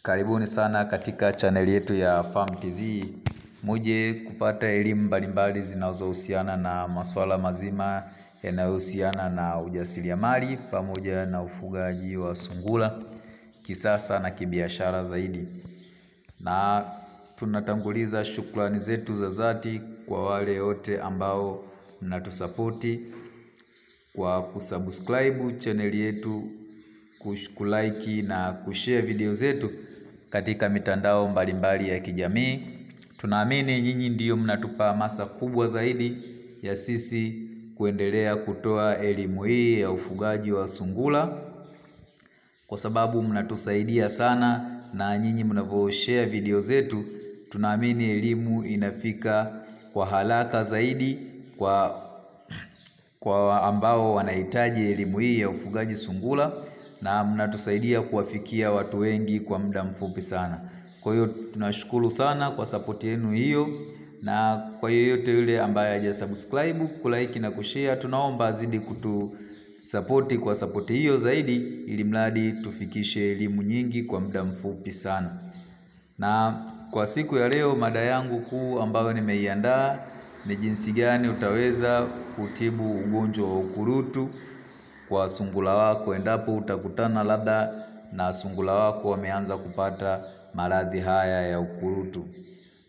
Karibuni sana katika channel yetu ya Farm TZ. Muje kupata elimu mbalimbali zinazohusiana na masuala mazima yanayohusiana na ujasiriamali pamoja na ufugaji wa sungura kisasa na kibiashara zaidi. Na tunatanguliza shukrani zetu za dhati kwa wale wote ambao mnatusapoti kwa kusubscribe channel yetu, kulike na kushare video zetu katika mitandao mbalimbali ya kijamii. Tunaamini nyinyi ndiyo mnatupa hamasa kubwa zaidi ya sisi kuendelea kutoa elimu hii ya ufugaji wa sungura, kwa sababu mnatusaidia sana, na nyinyi mnavyoshare video zetu tunaamini elimu inafika kwa haraka zaidi kwa ambao wanahitaji elimu hii ya ufugaji sungura, na mnatusaidia kuwafikia watu wengi kwa muda mfupi sana. Kwa hiyo tunashukuru sana kwa support yenu hiyo, na kwa yeyote yule ambaye hajasubscribe, kulike na kushare, tunaomba azidi kutusupport kwa support hiyo zaidi, ili mradi tufikishe elimu nyingi kwa muda mfupi sana. Na kwa siku ya leo mada yangu kuu ambayo nimeiandaa ni jinsi gani utaweza kutibu ugonjwa wa ukurutu kwa sungura wako endapo utakutana labda na sungura wako wameanza kupata maradhi haya ya ukurutu.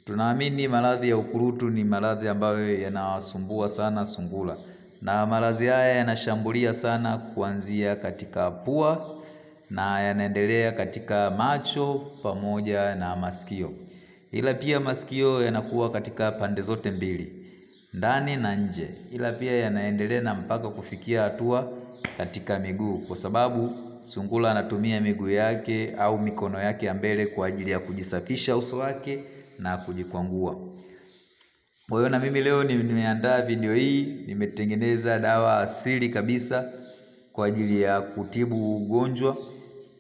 Tunaamini maradhi ya ukurutu ni maradhi ambayo yanawasumbua sana sungura, na maradhi haya yanashambulia sana kuanzia katika pua na yanaendelea katika macho pamoja na masikio. Ila pia masikio yanakuwa katika pande zote mbili, ndani na nje. Ila pia yanaendelea na mpaka kufikia hatua katika miguu, kwa sababu sungura anatumia miguu yake au mikono yake ya mbele kwa ajili ya kujisafisha uso wake na kujikwangua. Kwa hiyo na mimi leo nimeandaa video hii, nimetengeneza dawa asili kabisa kwa ajili ya kutibu ugonjwa.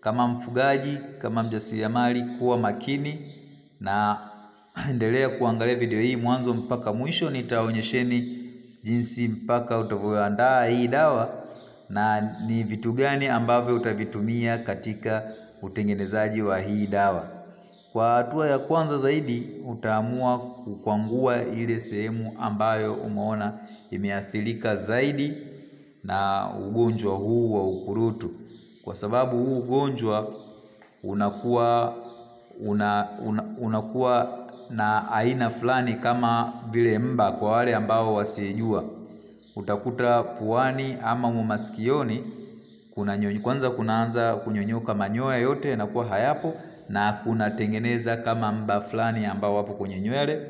Kama mfugaji, kama mjasiriamali, kuwa makini na endelea kuangalia video hii mwanzo mpaka mwisho. Nitaonyesheni jinsi mpaka utavyoandaa hii dawa na ni vitu gani ambavyo utavitumia katika utengenezaji wa hii dawa. Kwa hatua ya kwanza zaidi, utaamua kukwangua ile sehemu ambayo umeona imeathirika zaidi na ugonjwa huu wa ukurutu, kwa sababu huu ugonjwa unakuwa na aina fulani kama vile mba. Kwa wale ambao wasijua, utakuta puani ama masikioni kwanza kunaanza kunyonyoka, manyoya yote yanakuwa hayapo na kunatengeneza kama mba fulani ambao wapo kwenye nywele.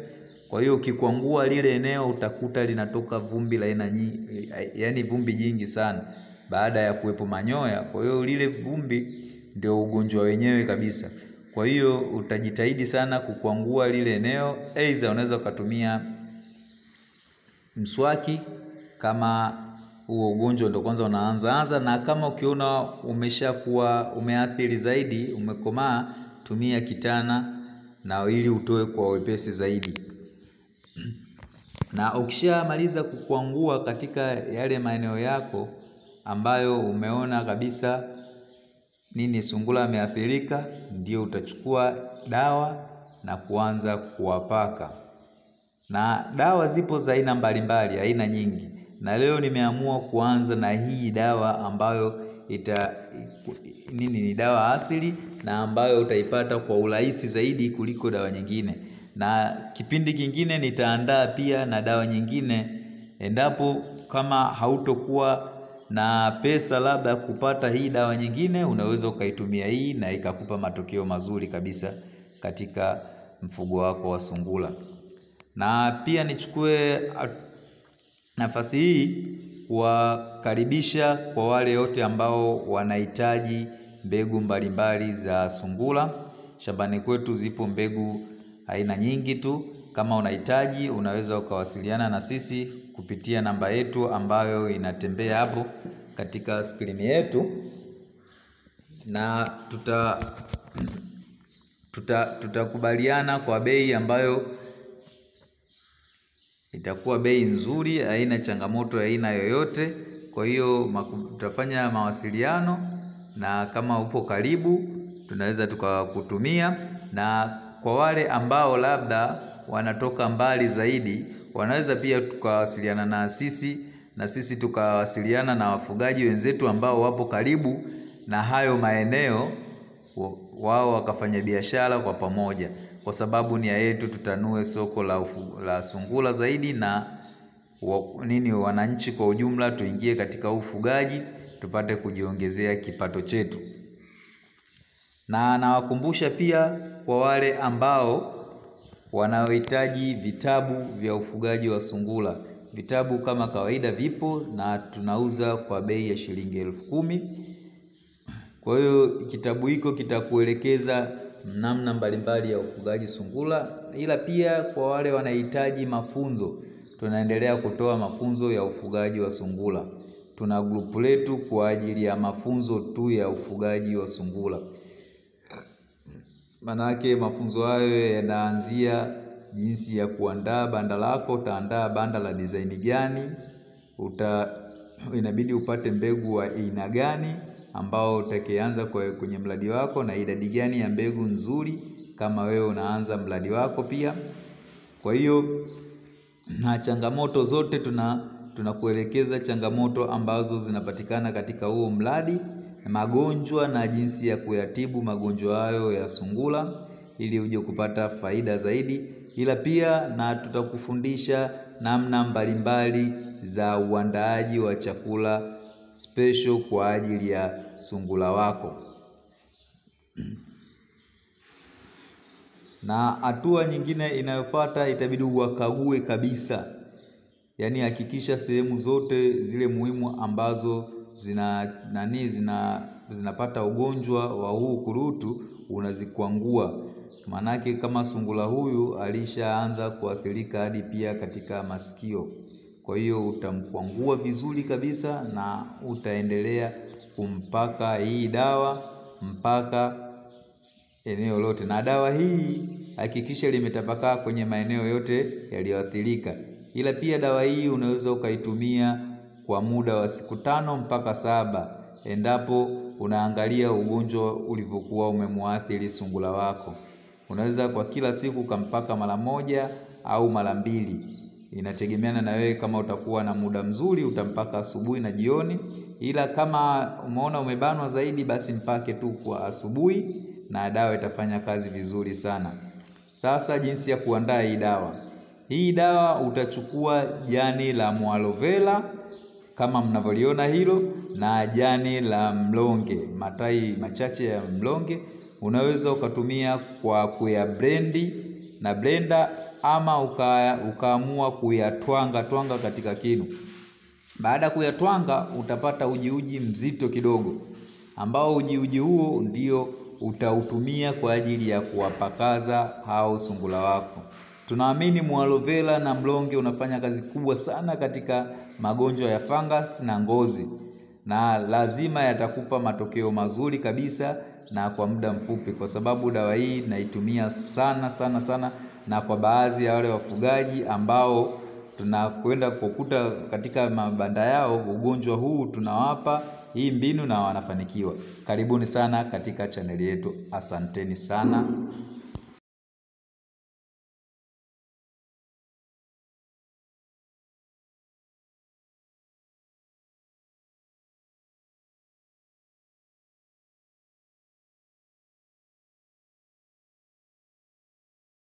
Kwa hiyo ukikwangua lile eneo utakuta linatoka vumbi la aina nyingi, yani vumbi jingi sana baada ya kuwepo manyoya. Kwa hiyo lile vumbi ndio ugonjwa wenyewe kabisa. Kwa hiyo utajitahidi sana kukwangua lile eneo. Aidha unaweza kutumia mswaki kama huo ugonjwa ndio kwanza unaanza, na kama ukiona umeshakuwa umeathiri zaidi, umekomaa, tumia kitana na ili utoe kwa wepesi zaidi. Na ukishamaliza kukwangua katika yale maeneo yako ambayo umeona kabisa sungura ameathirika, ndio utachukua dawa na kuanza kuwapaka. Na dawa zipo za aina mbalimbali, aina nyingi, na leo nimeamua kuanza na hii dawa ambayo ni dawa asili na ambayo utaipata kwa urahisi zaidi kuliko dawa nyingine. Na kipindi kingine nitaandaa pia na dawa nyingine, endapo kama hautokuwa na pesa labda kupata hii dawa nyingine, unaweza ukaitumia hii na ikakupa matokeo mazuri kabisa katika mfugo wako wa sungura. Na pia nichukue nafasi hii kuwakaribisha kwa wale wote ambao wanahitaji mbegu mbalimbali za sungura. Shambani kwetu zipo mbegu aina nyingi tu. Kama unahitaji, unaweza ukawasiliana na sisi kupitia namba yetu ambayo inatembea hapo katika screen yetu, na tutakubaliana kwa bei ambayo itakuwa bei nzuri, haina changamoto aina yoyote. Kwa hiyo tutafanya mawasiliano, na kama upo karibu tunaweza tukakutumia. Na kwa wale ambao labda wanatoka mbali zaidi, wanaweza pia tukawasiliana na sisi, na sisi tukawasiliana na wafugaji wenzetu ambao wapo karibu na hayo maeneo, wao wakafanya biashara kwa pamoja, kwa sababu nia yetu tutanue soko la sungura zaidi, na wananchi kwa ujumla tuingie katika ufugaji tupate kujiongezea kipato chetu. Na nawakumbusha pia kwa wale ambao wanaohitaji vitabu vya ufugaji wa sungura, vitabu kama kawaida vipo na tunauza kwa bei ya shilingi 10,000. Kwa hiyo kitabu hiko kitakuelekeza namna mbalimbali ya ufugaji sungura. Ila pia kwa wale wanahitaji mafunzo, tunaendelea kutoa mafunzo ya ufugaji wa sungura. Tuna grupu letu kwa ajili ya mafunzo tu ya ufugaji wa sungura. Manake mafunzo hayo yanaanzia jinsi ya kuandaa banda lako. Utaandaa banda la design gani, inabidi upate mbegu wa aina gani ambao utakianza kwenye mradi wako, na idadi gani ya mbegu nzuri kama wewe unaanza mradi wako pia. Kwa hiyo na changamoto zote tunakuelekeza changamoto ambazo zinapatikana katika huo mradi, magonjwa na jinsi ya kuyatibu magonjwa hayo ya sungura ili uje kupata faida zaidi. Ila pia na tutakufundisha namna mbalimbali za uandaaji wa chakula special kwa ajili ya sungura wako. Na hatua nyingine inayofuata, itabidi uwakague kabisa. Yaani hakikisha sehemu zote zile muhimu ambazo zinapata ugonjwa wa huu kurutu unazikwangua. Manake kama sungura huyu alishaanza kuathirika hadi pia katika masikio. Kwa hiyo utamkwangua vizuri kabisa na utaendelea kumpaka hii dawa mpaka eneo lote. Na dawa hii hakikisha limetapakaa kwenye maeneo yote yaliyoathirika. Ila pia dawa hii unaweza ukaitumia kwa muda wa siku 5 mpaka 7 endapo unaangalia ugonjwa ulivyokuwa umemuathiri sungura wako. Unaweza kwa kila siku ukampaka mara 1 au mara 2. Inategemeana na wewe. Kama utakuwa na muda mzuri utampaka asubuhi na jioni. Ila kama umeona umebanwa zaidi, basi mpake tu kwa asubuhi na dawa itafanya kazi vizuri sana. Sasa jinsi ya kuandaa hii dawa. Hii dawa utachukua jani la mualovela kama mnavyoliona hilo, na jani la mlonge, matai machache ya mlonge. Unaweza ukatumia kwa kuyablendi na blender, ama ukaamua kuyatwanga katika kinu. Baada kuyatwanga utapata uji mzito kidogo, ambao uji huo ndio utautumia kwa ajili ya kuwapakaza hao sungura wako. Tunaamini mualovela na mlonge unafanya kazi kubwa sana katika magonjwa ya fungus na ngozi, na lazima yatakupa matokeo mazuri kabisa na kwa muda mfupi, kwa sababu dawa hii naitumia sana. Na kwa baadhi ya wale wafugaji ambao tunakwenda kukuta katika mabanda yao ugonjwa huu, tunawapa hii mbinu na wanafanikiwa. Karibuni sana katika chaneli yetu. Asanteni sana.